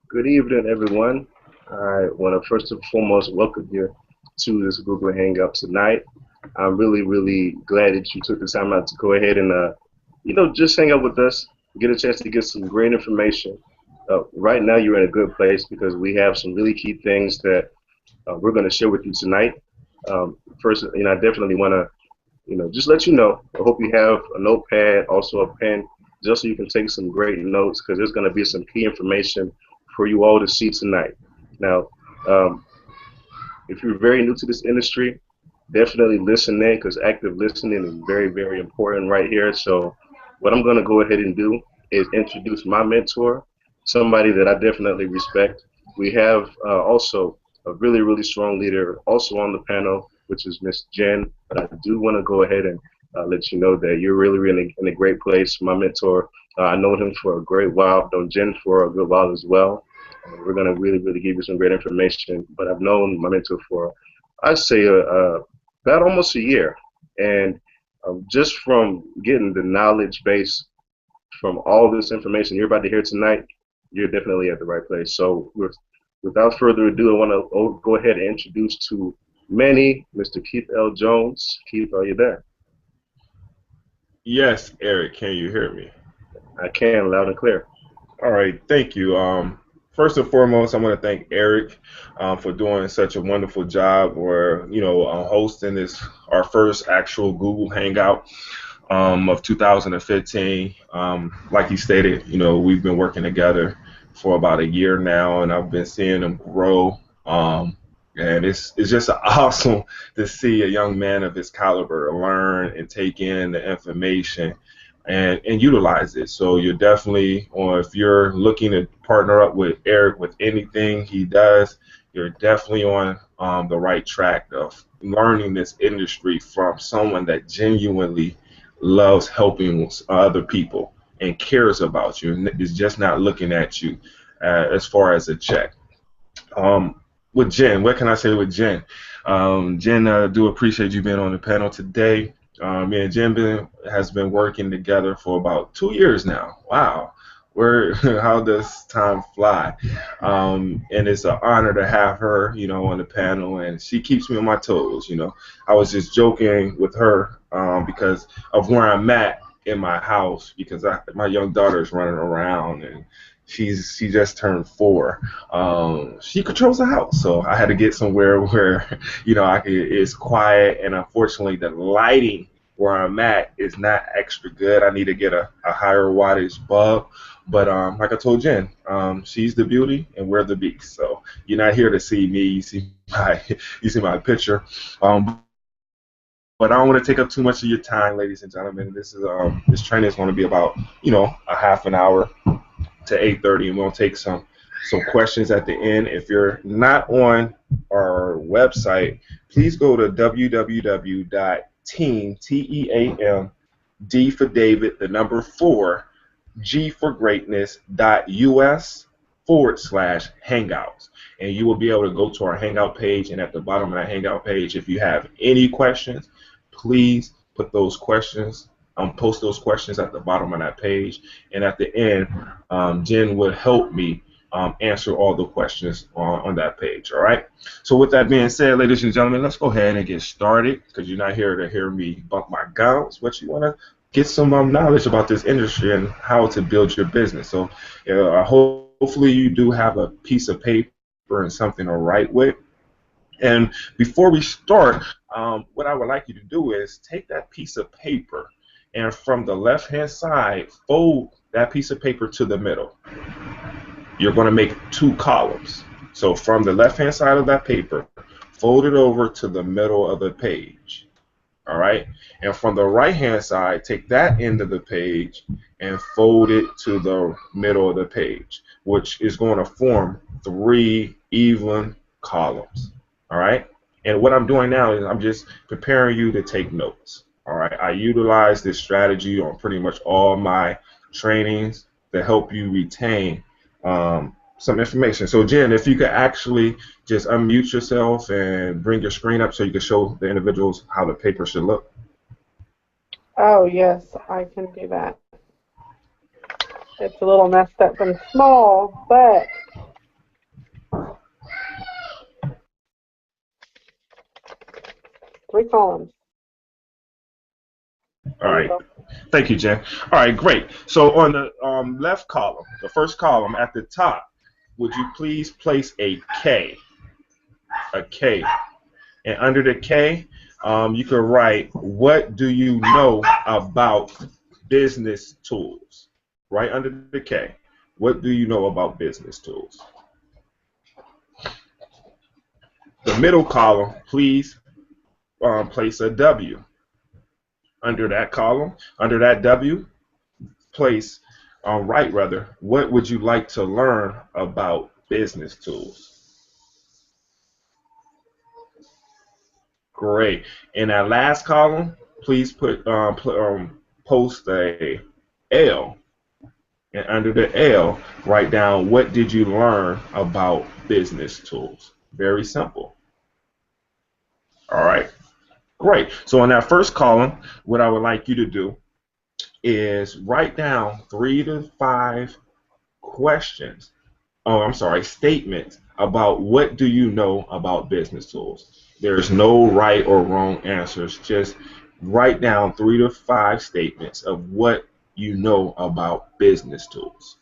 Good evening, everyone. I want to first and foremost welcome you to this Google Hangout tonight. I'm really glad that you took the time out to go ahead and, just hang out with us, get a chance to get some great information. Right now, you're in a good place because we have some really key things that we're going to share with you tonight. First, I definitely want to, just let you know. I hope you have a notepad, also a pen, just so you can take some great notes because there's going to be some key information for you all to see tonight. Now, um, if you're very new to this industry, definitely listen in because active listening is very important right here. So, what I'm going to go ahead and do is introduce my mentor, somebody that I definitely respect. We have also a really strong leader also on the panel, which is Miss Jen. But I do want to go ahead and let you know that you're really in a great place. My mentor, I know him for a great while. I've known Jen for a good while as well. We're going to really give you some great information. But I've known my mentor for, I'd say, about almost a year. And just from getting the knowledge base from all this information you're about to hear tonight, you're definitely at the right place. So, without further ado, I want to go ahead and introduce to many Mr. Keith L. Jones. Keith, are you there? Yes, Eric, can you hear me? I can, loud and clear. All right, thank you. First and foremost, I want to thank Eric for doing such a wonderful job where, hosting this, our first actual Google Hangout of 2015. Like you stated, we've been working together for about a year now, and I've been seeing him grow. And it's just awesome to see a young man of his caliber learn and take in the information and utilize it. So you're definitely, or if you're looking to partner up with Eric with anything he does, you're definitely on the right track of learning this industry from someone that genuinely loves helping other people and cares about you and is just not looking at you as far as a check. With Jen, what can I say with Jen? Jen, do appreciate you being on the panel today. Me and Jen has been working together for about 2 years now. Wow, where how does time fly? And it's an honor to have her, on the panel, and she keeps me on my toes. I was just joking with her because of where I'm at in my house because my young daughter is running around and she just turned 4. She controls the house, so I had to get somewhere where it's quiet. And unfortunately, the lighting where I'm at is not extra good. I need to get a higher wattage bulb. But like I told Jen, she's the beauty and we're the beast. So you're not here to see me. You see my picture. But I don't want to take up too much of your time, ladies and gentlemen. This training is going to be about a half an hour to 8:30, and we'll take some questions at the end. If you're not on our website, please go to www.team, Team, D for David, the number 4, G for Greatness, .us/hangouts. And you will be able to go to our Hangout page, and at the bottom of that Hangout page, if you have any questions, please put those questions post those questions at the bottom of that page, and at the end, Jen will help me answer all the questions on that page. All right. So with that being said, ladies and gentlemen, let's go ahead and get started because you're not here to hear me bump my gowns, but you want to get some knowledge about this industry and how to build your business. So hopefully you do have a piece of paper and something to write with. And before we start, what I would like you to do is take that piece of paper and from the left hand side, fold that piece of paper to the middle. You're going to make 2 columns. So from the left hand side of that paper, fold it over to the middle of the page. All right. And from the right hand side, take that end of the page and fold it to the middle of the page, which is going to form 3 even columns. All right. And what I'm doing now is I'm just preparing you to take notes. All right. I utilize this strategy on pretty much all my trainings to help you retain some information. So Jen, if you could actually just unmute yourself and bring your screen up so you can show the individuals how the paper should look. Oh, yes, I can do that. It's a little messed up and small, but Three columns. All There you right. go. Thank you, Jen. All right, great. So on the left column, the first column at the top, would you please place a K? A K. And under the K, you could write, what do you know about business tools? Right under the K. What do you know about business tools? The middle column, please place a W. Under that column, under that W, place, write rather, what would you like to learn about business tools? Great. In that last column, please post a L. And under the L, write down what did you learn about business tools. Very simple. All right. Great. So in that first column, what I would like you to do is write down 3 to 5 questions. Oh, I'm sorry, statements about what do you know about business tools. There's no right or wrong answers. Just write down 3 to 5 statements of what you know about business tools.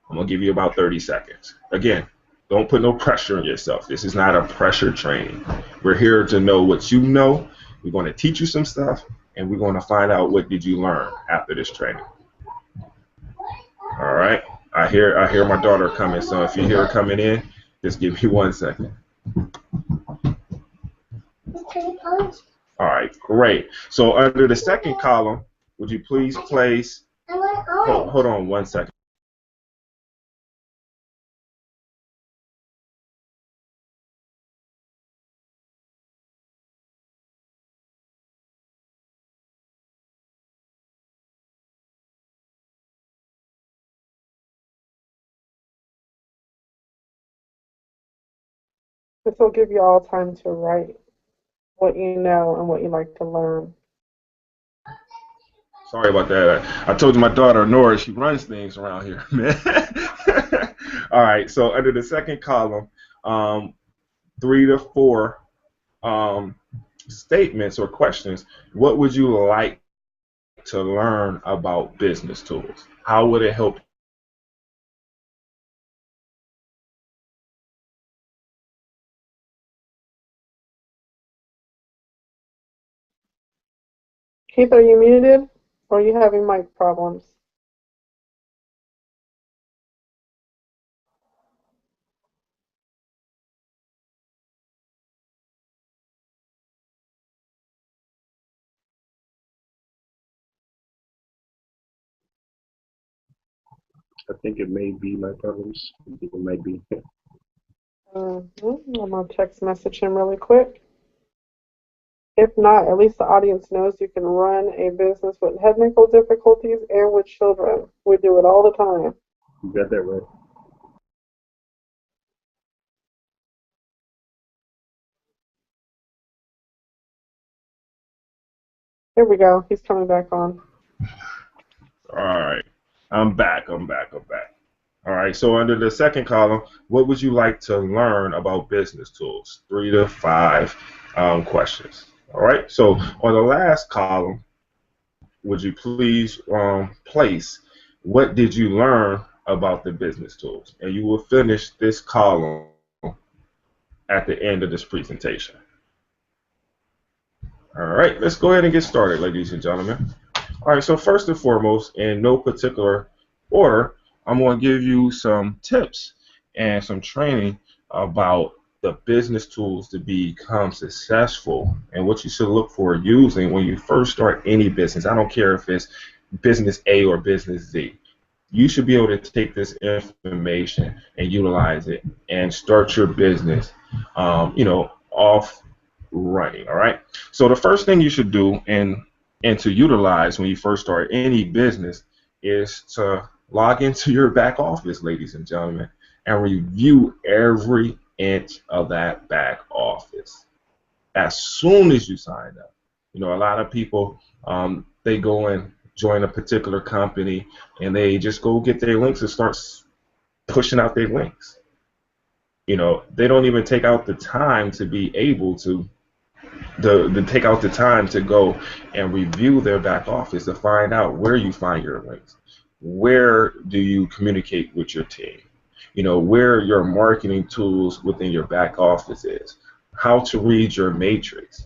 I'm going to give you about 30 seconds. Again, don't put no pressure on yourself. This is not a pressure training. We're here to know what you know. We're going to teach you some stuff, and we're going to find out what did you learn after this training. All right. I hear my daughter coming, so if you hear her coming in, just give me 1 second. All right, great. So under the second column, would you please place, hold on 1 second. This will give you all time to write what you know and what you like to learn. Sorry about that. I told you my daughter Nora, she runs things around here, man. All right, so under the second column, 3 to 4 statements or questions. What would you like to learn about business tools? How would it help? Keith, are you muted? Or are you having mic problems? I think it may be my problems. I think it might be. I'm going to text message him really quick. If not, at least the audience knows you can run a business with technical difficulties and with children. We do it all the time. You got that right. Here we go. He's coming back on. All right, I'm back. All right, so under the second column, what would you like to learn about business tools? 3 to 5 questions. All right, so on the last column, would you please place what did you learn about the business tools? And you will finish this column at the end of this presentation. All right, let's go ahead and get started, ladies and gentlemen. All right, so first and foremost, in no particular order, I'm going to give you some tips and some training about the business tools to become successful and what you should look for using when you first start any business. I don't care if it's business A or business Z. You should be able to take this information and utilize it and start your business, off running. All right. So the first thing you should do and to utilize when you first start any business is to log into your back office, ladies and gentlemen, and review every inch of that back office as soon as you sign up. A lot of people, they go and join a particular company and they just go get their links and start pushing out their links. They don't even take out the time to be able to to take out the time to go and review their back office to find out where you find your links, where do you communicate with your team, where your marketing tools within your back office is, how to read your matrix.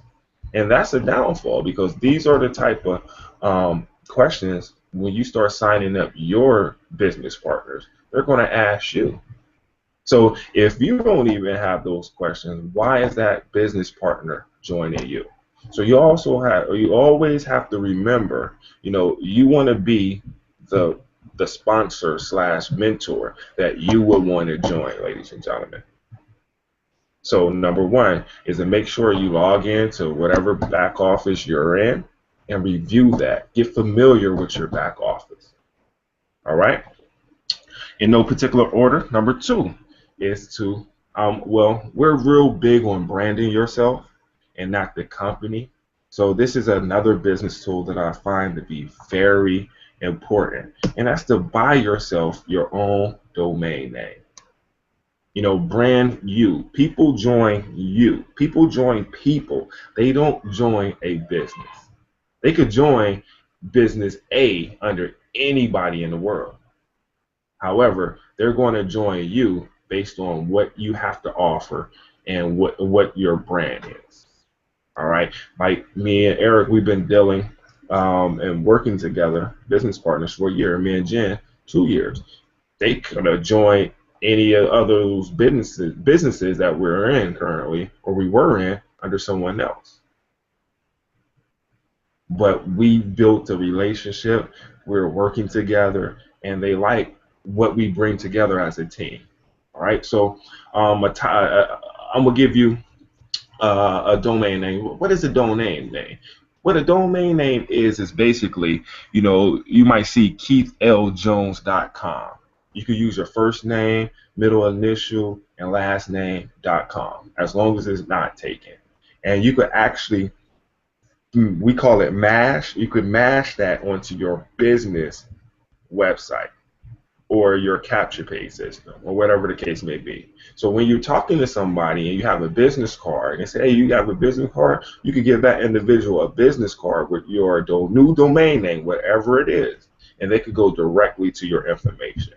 And that's a downfall because these are the type of questions when you start signing up your business partners, they're going to ask you. So if you don't even have those questions, why is that business partner joining you? So you always have to remember, you want to be the the sponsor slash mentor that you would want to join, ladies and gentlemen. So number one is to make sure you log in to whatever back office you're in and review that. Get familiar with your back office. All right. In no particular order. Number two is to, well, we're real big on branding yourself and not the company. So this is another business tool that I find to be very important, and that's to buy yourself your own domain name. Brand you. People join you. People join people. They don't join a business. They could join business A under anybody in the world. However, they're going to join you based on what you have to offer and what your brand is. All right. Like me and Eric, we've been dealing and working together, business partners for a year. Me and Jen, 2 years. They could have joined any of those businesses that we're in currently, or we were in, under someone else. But we built a relationship. We're working together, and they like what we bring together as a team. All right. So I'm gonna give you a domain name. What is a domain name? What a domain name is basically, you might see KeithLJones.com. You could use your first name, middle initial, and last name.com, as long as it's not taken. And you could actually, we call it mash. You could mash that onto your business website or your capture page system, or whatever the case may be. So when you're talking to somebody and you have a business card and say, hey, you have a business card, you can give that individual a business card with your new domain name, whatever it is, and they could go directly to your information.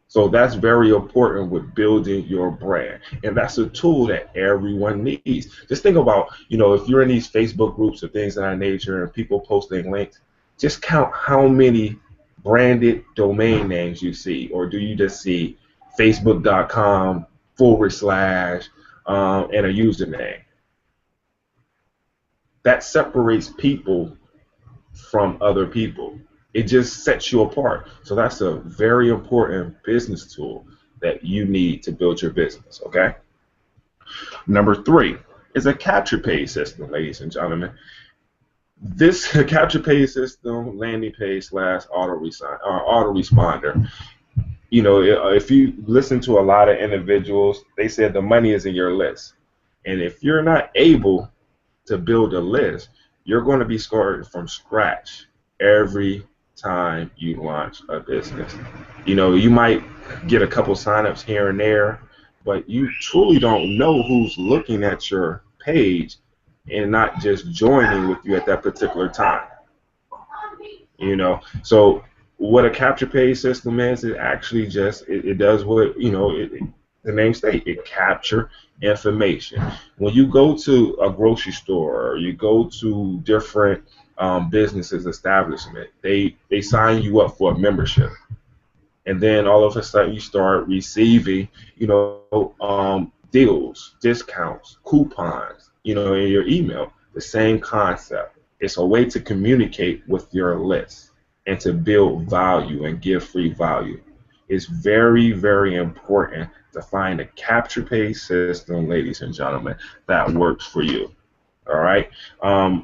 So that's very important with building your brand, and that's a tool that everyone needs. Just think about, if you're in these Facebook groups or things of that nature and people posting links, just count how many branded domain names you see, or do you just see facebook.com / and a username? That separates people from other people. It just sets you apart. So that's a very important business tool that you need to build your business, okay? Number three is a capture page system, ladies and gentlemen. This capture page system, landing page / autoresponder. If you listen to a lot of individuals, they said the money is in your list. And if you're not able to build a list, you're going to be starting from scratch every time you launch a business. You might get a couple signups here and there, but you truly don't know who's looking at your page and not just joining with you at that particular time. So what a capture page system is, it actually just it does what the name states. It capture information. When you go to a grocery store or you go to different businesses establishment, they sign you up for a membership, and then all of a sudden you start receiving deals, discounts, coupons, in your email. The same concept. It's a way to communicate with your list and to build value and give free value. It's very, very important to find a capture page system, ladies and gentlemen, that works for you. All right.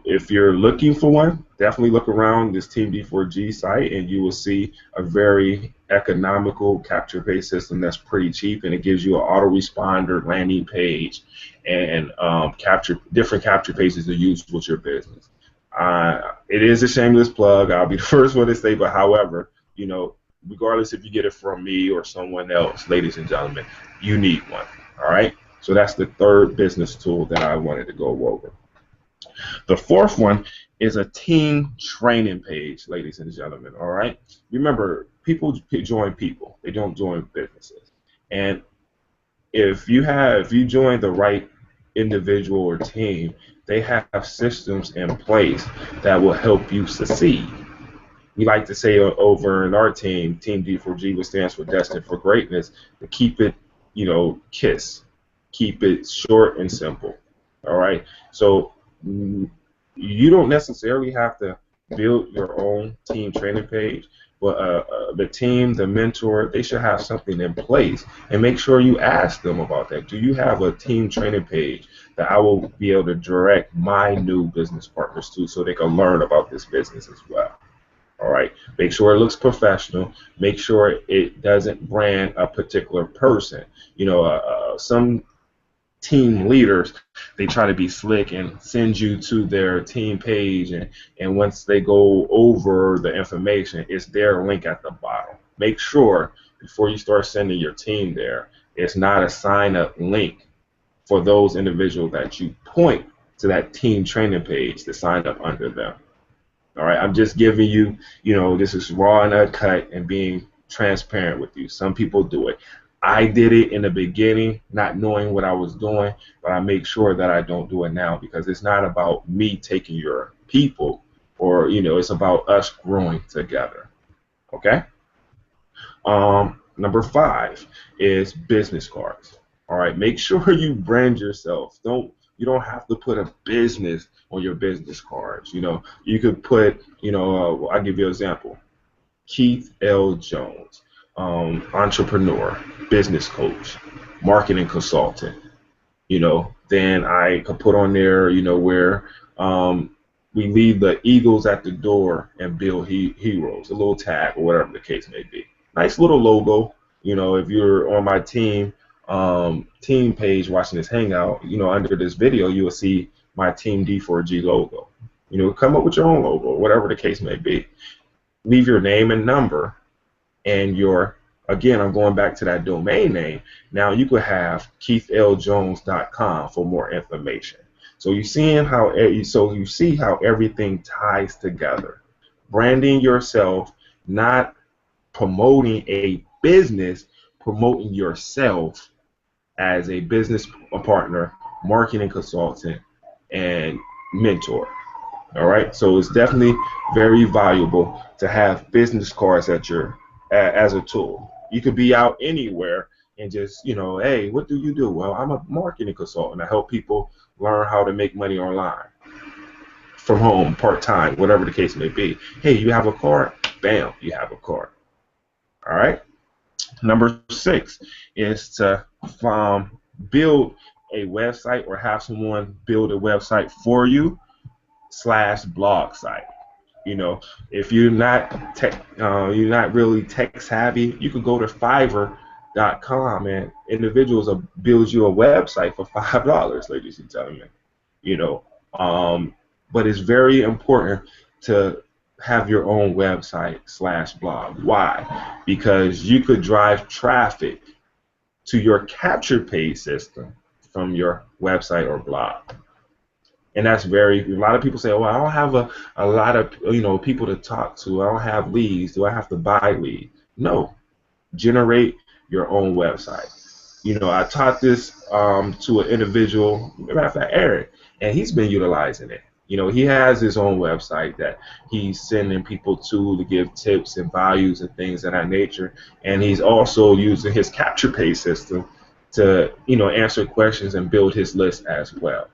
If you're looking for one, definitely look around this Team D4G site, and you will see a very economical capture page system that's pretty cheap, and it gives you an autoresponder landing page and different capture pages to use with your business. It is a shameless plug. I'll be the first one to say, but however, regardless if you get it from me or someone else, ladies and gentlemen, you need one. All right. So that's the third business tool that I wanted to go over. The fourth one is a team training page, ladies and gentlemen. All right. Remember, people join people; they don't join businesses. And if you join the right individual or team, they have systems in place that will help you succeed. We like to say over in our team, Team D4G, which stands for Destined for Greatness, to keep it, KISS. Keep it short and simple. All right. So you don't necessarily have to build your own team training page, but the team, the mentor, they should have something in place, and make sure you ask them about that. Do you have a team training page that I will be able to direct my new business partners to so they can learn about this business as well? All right. Make sure it looks professional. Make sure it doesn't brand a particular person. Some team leaders, they try to be slick and send you to their team page, and once they go over the information, it's their link at the bottom. Make sure before you start sending your team there, it's not a sign up link for those individuals that you point to that team training page to sign up under them. All right, I'm just giving you, this is raw and uncut and being transparent with you. Some people do it. I did it in the beginning, not knowing what I was doing, but I make sure that I don't do it now, because it's not about me taking your people, or it's about us growing together. Okay. Number 5 is business cards. All right, make sure you brand yourself. You don't have to put a business on your business cards. You could put, I'll give you an example. Keith L. Jones, entrepreneur, business coach, marketing consultant. Then I could put on there, where we leave the eagles at the door and build heroes, a little tag or whatever the case may be. Nice little logo. If you're on my team page watching this hangout, under this video, you will see my Team D4G logo. Come up with your own logo, whatever the case may be. Leave your name and number, and again, I'm going back to that domain name. Now you could have keithljones.com for more information. So you see how everything ties together. Branding yourself, not promoting a business, promoting yourself as a business partner, marketing consultant, and mentor. All right, so it's definitely very valuable to have business cards as a tool. You could be out anywhere and just, hey, what do you do? Well, I'm a marketing consultant. I help people learn how to make money online, from home, part-time, whatever the case may be. Hey, you have a card? Bam, you have a card. All right. Number 6 is to build a website, or have someone build a website for you / blog site. If you're not really tech savvy, you could go to Fiverr.com, and individuals will build you a website for $5, ladies and gentlemen. But it's very important to have your own website / blog. Why? Because you could drive traffic to your capture page system from your website or blog. And that's a lot of people say, well, I don't have a lot of people to talk to. I don't have leads. Do I have to buy leads? No. Generate your own website. I taught this to an individual, matter of fact, Eric, and he's been utilizing it. He has his own website that he's sending people to give tips and values and things of that nature. And he's also using his capture page system to, answer questions and build his list as well.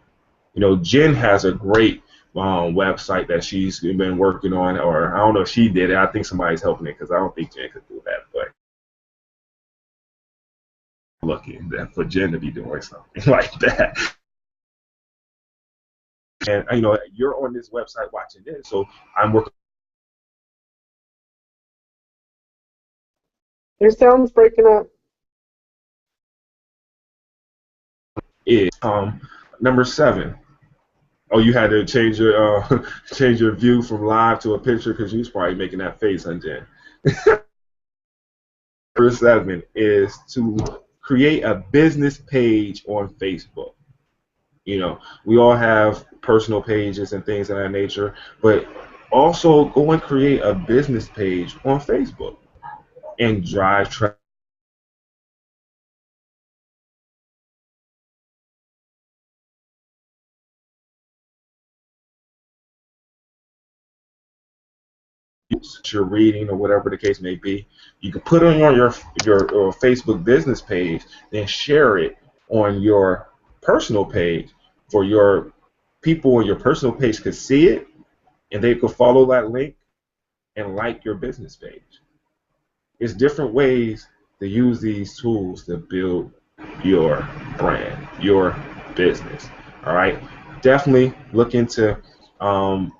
Jen has a great website that she's been working on, or I don't know if she did it. I think somebody's helping it, because I don't think Jen could do that. But lucky for Jen to be doing something like that. And you're on this website watching this, so I'm working. Your sound's breaking up. Is number 7. Oh, you had to change your view from live to a picture, because you was probably making that face, huh, Jen? Number 7 is to create a business page on Facebook. We all have personal pages and things of that nature, but also go and create a business page on Facebook and drive traffic. You're reading or whatever the case may be, you can put it on your Facebook business page, then share it on your personal page for your people on your personal page could see it and they could follow that link and like your business page. It's different ways to use these tools to build your brand, your business. All right. Definitely look into um,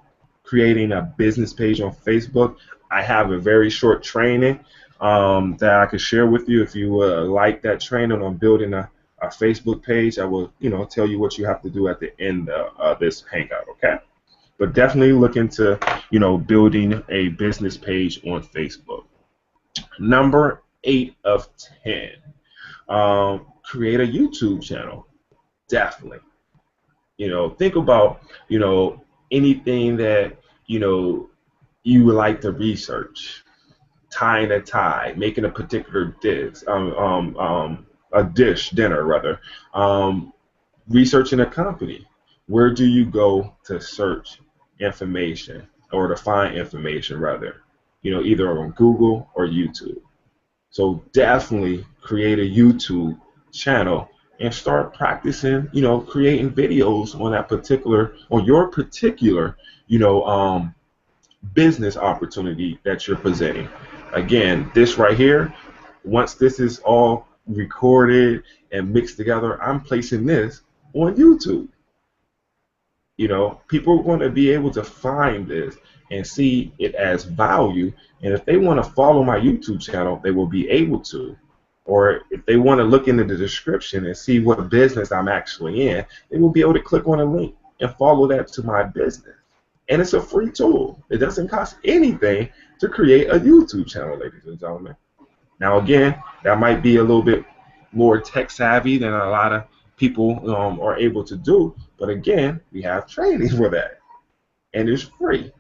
creating a business page on Facebook. I have a very short training that I could share with you if you like that training on building a Facebook page. I will, tell you what you have to do at the end of this hangout. Okay. But definitely look into, building a business page on Facebook. Number 8 of 10, create a YouTube channel. Definitely. Think about, anything that, you would like to research. Tying a tie, making a particular dish, a dish, dinner rather, researching a company. Where do you go to search information or to find information rather? Either on Google or YouTube. So definitely create a YouTube channel and start practicing, creating videos on your particular, business opportunity that you're presenting. Again, this right here, once this is all recorded and mixed together, I'm placing this on YouTube. People are going to be able to find this and see it as value. And if they want to follow my YouTube channel, they will be able to. Or if they want to look into the description and see what business I'm actually in, they will be able to click on a link and follow that to my business. And it's a free tool. It doesn't cost anything to create a YouTube channel, ladies and gentlemen. Now, again, that might be a little bit more tech savvy than a lot of people are able to do. But again, we have training for that, and it's free.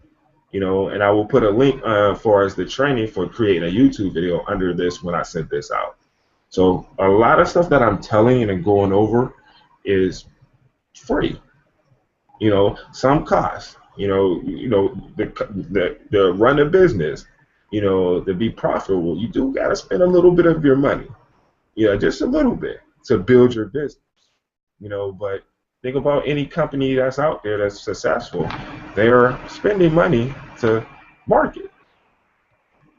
And I will put a link for as the training for creating a YouTube video under this when I send this out. So a lot of stuff that I'm telling you and going over is free. Some cost. The run a business. To be profitable, you do got to spend a little bit of your money. Just a little bit to build your business. But think about any company that's out there that's successful. They're spending money to market.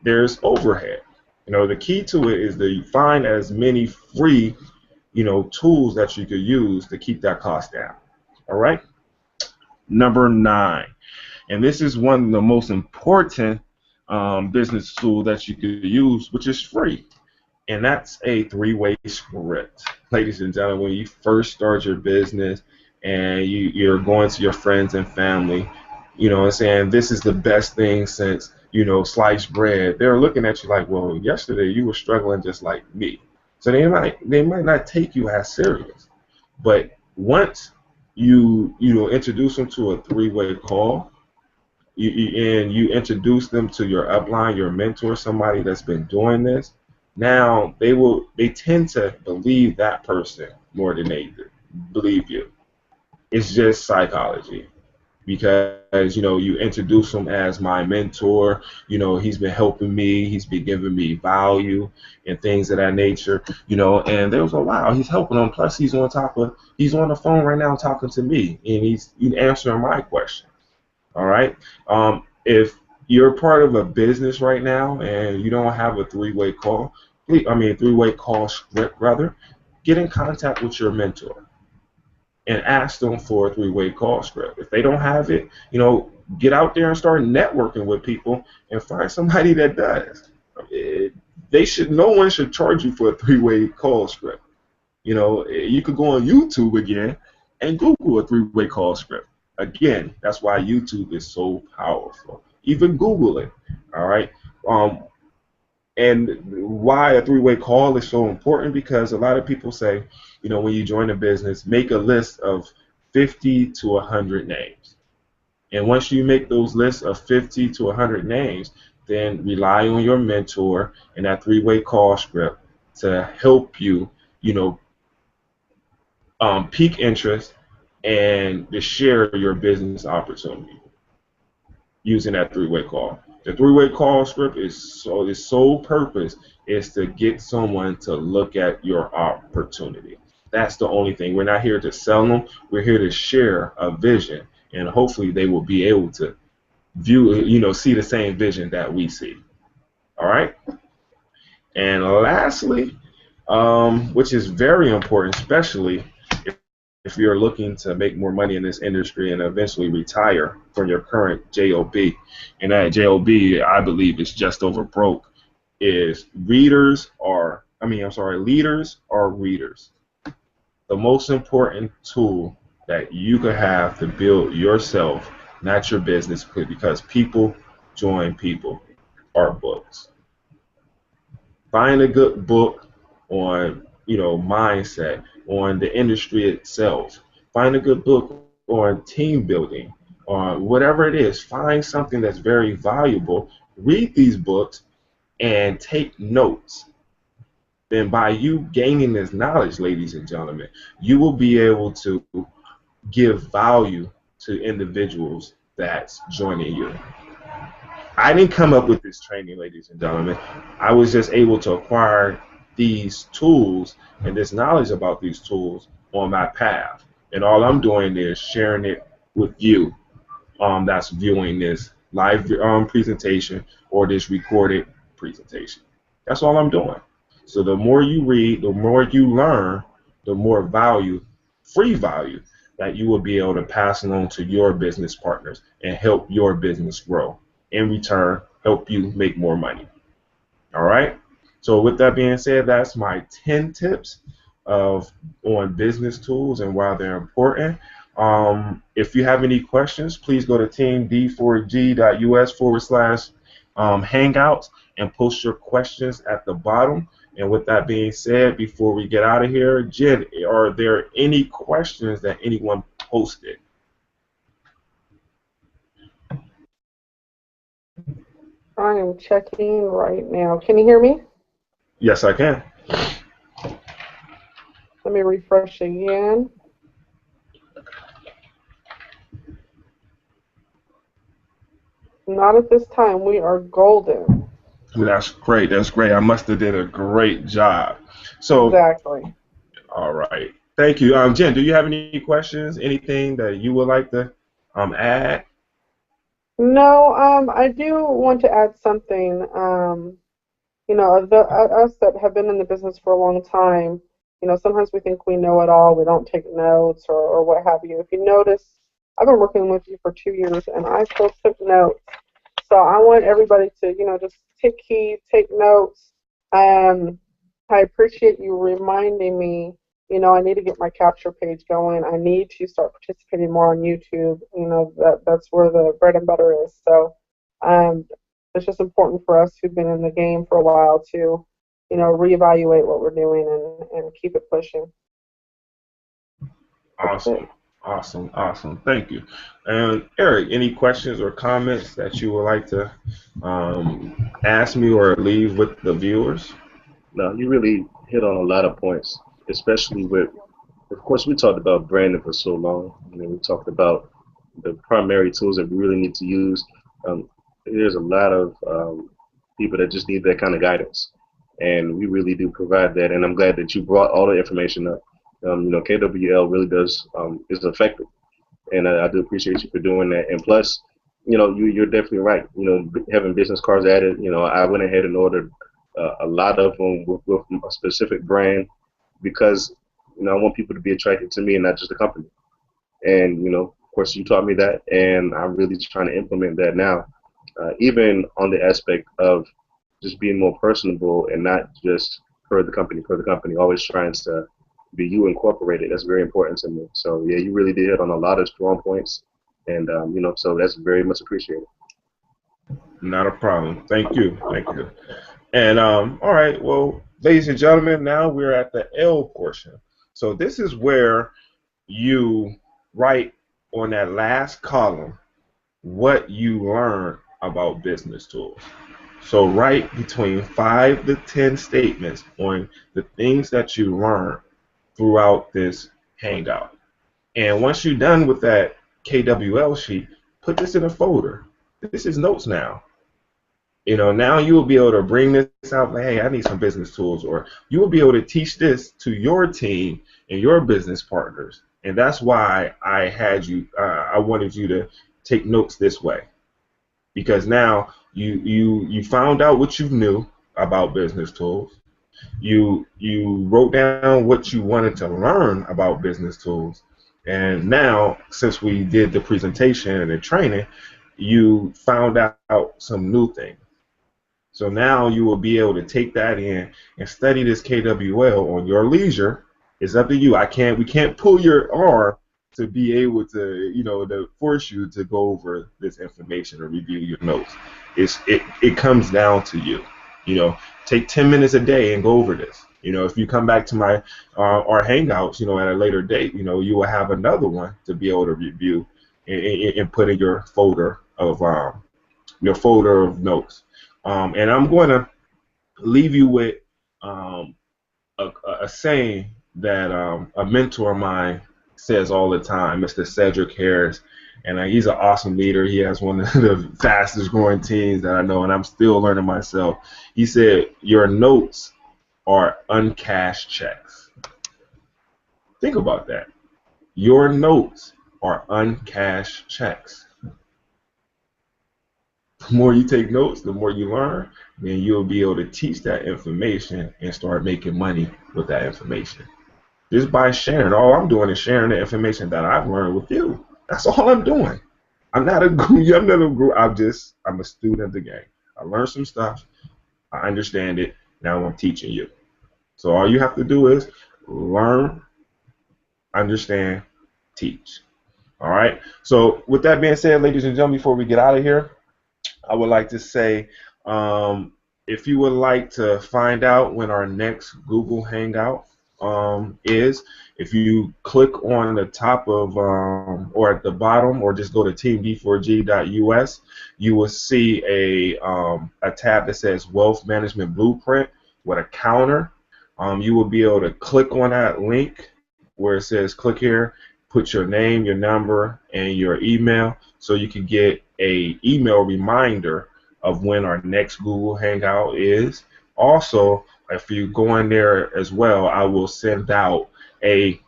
There's overhead. The key to it is to find as many free, tools that you could use to keep that cost down. All right. Number 9, and this is one of the most important business tool that you could use, which is free. And that's a 3-way script. Ladies and gentlemen, when you first start your business and you're going to your friends and family, and saying this is the best thing since, sliced bread, they're looking at you like, well, yesterday you were struggling just like me. So they might not take you as serious. But once you introduce them to a 3-way call, and you introduce them to your upline, your mentor, somebody that's been doing this, now they tend to believe that person more than they believe you. It's just psychology. Because you introduce him as my mentor, he's been helping me, he's been giving me value and things of that nature, and they was like, wow, he's helping them, plus he's on the phone right now talking to me, and he's answering my question. All right. If you're part of a business right now and you don't have a 3-way call, 3-way call script rather, get in contact with your mentor and ask them for a 3-way call script. If they don't have it, get out there and start networking with people and find somebody that does. No one should charge you for a 3-way call script. You could go on YouTube again and Google a 3-way call script. Again, that's why YouTube is so powerful. Even Google it. All right. And why a three-way call is so important, because a lot of people say, when you join a business, make a list of 50 to 100 names. And once you make those lists of 50 to 100 names, then rely on your mentor and that three-way call script to help you, you know, pique interest and to share your business opportunity using that three-way call. The three-way call script is its sole purpose is to get someone to look at your opportunity. That's the only thing. We're not here to sell them. We're here to share a vision, and hopefully they will be able to view, see the same vision that we see. All right. And lastly, which is very important, especially if you're looking to make more money in this industry and eventually retire from your current job, and that job I believe is just over broke, is leaders are readers. The most important tool that you could have to build yourself, not your business, because people join people, are books. Find a good book on, mindset, on the industry itself. Find a good book on team building, on whatever it is. Find something that's very valuable. Read these books and take notes. Then by you gaining this knowledge, ladies and gentlemen, you will be able to give value to individuals that's joining you. I didn't come up with this training, ladies and gentlemen. I was just able to acquire these tools and this knowledge about these tools on my path. And all I'm doing is sharing it with you, that's viewing this live presentation or this recorded presentation. That's all I'm doing. So the more you read, the more you learn, the more value, free value, that you will be able to pass along to your business partners and help your business grow. In return, help you make more money. All right. So with that being said, that's my 10 tips on business tools and why they're important. If you have any questions, please go to teamd4g.us/hangouts and post your questions at the bottom. And with that being said, before we get out of here, Jen, are there any questions that anyone posted? I am checking right now. Can you hear me? Yes, I can. Let me refresh again. Not at this time. We are golden. That's great. That's great. I must have did a great job. So, exactly. All right. Thank you. Jen, do you have any questions? Anything that you would like to add? No, I do want to add something. Us that have been in the business for a long time, sometimes we think we know it all. We don't take notes or what have you. If you notice, I've been working with you for 2 years, and I still took notes. So I want everybody to, just take heed, take notes. I appreciate you reminding me, I need to get my capture page going. I need to start participating more on YouTube. That's where the bread and butter is. So it's just important for us who've been in the game for a while to, reevaluate what we're doing and keep it pushing. Awesome. Thank you. And Eric, any questions or comments that you would like to ask me or leave with the viewers? No, you really hit on a lot of points, especially with, of course, we talked about branding for so long, and then we talked about the primary tools that we really need to use. There's a lot of people that just need that kind of guidance, and we really do provide that. And I'm glad that you brought all the information up. KWL really is effective, and I do appreciate you for doing that. And plus, you're definitely right. Having business cards added, I went ahead and ordered a lot of them with a specific brand because I want people to be attracted to me and not just the company. And of course, you taught me that, and I'm really trying to implement that now, even on the aspect of just being more personable and not just per the company, always trying to be you incorporated. That's very important to me. So yeah, you really did hit on a lot of strong points, and so that's very much appreciated. Not a problem. Thank you. And all right, well, ladies and gentlemen, now we're at the L portion. So this is where you write on that last column what you learn about business tools. So write between 5 to 10 statements on the things that you learn throughout this hangout. And once you're done with that KWL sheet, put this in a folder. This is notes now. Now you will be able to bring this out, like, hey, I need some business tools, or you will be able to teach this to your team and your business partners. And that's why I wanted you to take notes this way, because now you found out what you knew about business tools. You wrote down what you wanted to learn about business tools, and now since we did the presentation and the training, you found out some new things. So now you will be able to take that in and study this KWL on your leisure. It's up to you. We can't pull your arm to be able to, to force you to go over this information or review your notes. It comes down to you. Take 10 minutes a day and go over this. If you come back to my our hangouts, at a later date, you will have another one to be able to review and put in your folder of notes. And I'm going to leave you with a saying that a mentor of mine says all the time, Mr. Cedric Harris. And he's an awesome leader. He has one of the fastest growing teams that I know, and I'm still learning myself. He said, your notes are uncashed checks. Think about that. Your notes are uncashed checks. The more you take notes, the more you learn, then you'll be able to teach that information and start making money with that information. Just by sharing, all I'm doing is sharing the information that I've learned with you. That's all I'm doing. I'm not a guru. I'm not a guru. I'm a student of the game. I learned some stuff. I understand it. Now I'm teaching you. So all you have to do is learn, understand, teach. All right. So with that being said, ladies and gentlemen, before we get out of here, I would like to say, if you would like to find out when our next Google Hangout is, if you click on the top of or at the bottom, or just go to teamd4g.us, you will see a tab that says Wealth Management Blueprint with a counter. You will be able to click on that link where it says click here, put your name, your number, and your email, so you can get a email reminder of when our next Google Hangout is. Also, if you go in there as well, I will send out a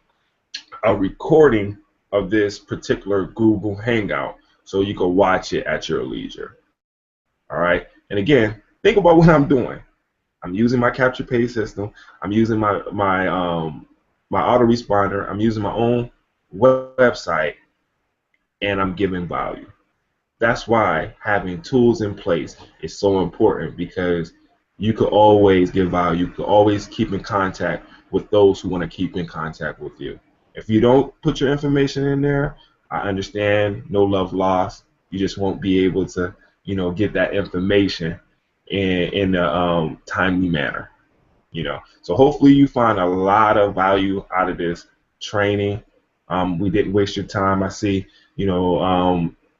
recording of this particular Google Hangout so you can watch it at your leisure. All right. And again, think about what I'm doing. I'm using my capture paste system. I'm using my autoresponder. I'm using my own website, and I'm giving value. That's why having tools in place is so important, because you could always give value. You could always keep in contact with those who want to keep in contact with you. If you don't put your information in there, I understand, no love lost. You just won't be able to, get that information in a timely manner. So hopefully you find a lot of value out of this training. We didn't waste your time. I see,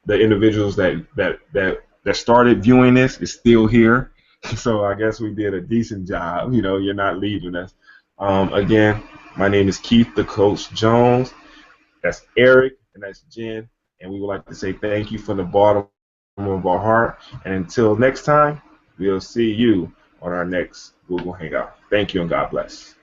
the individuals that started viewing this is still here. So I guess we did a decent job. You're not leaving us. Again, my name is Keith the Coach Jones. That's Eric, and that's Jen. And we would like to say thank you from the bottom of our heart. And until next time, we'll see you on our next Google Hangout. Thank you, and God bless.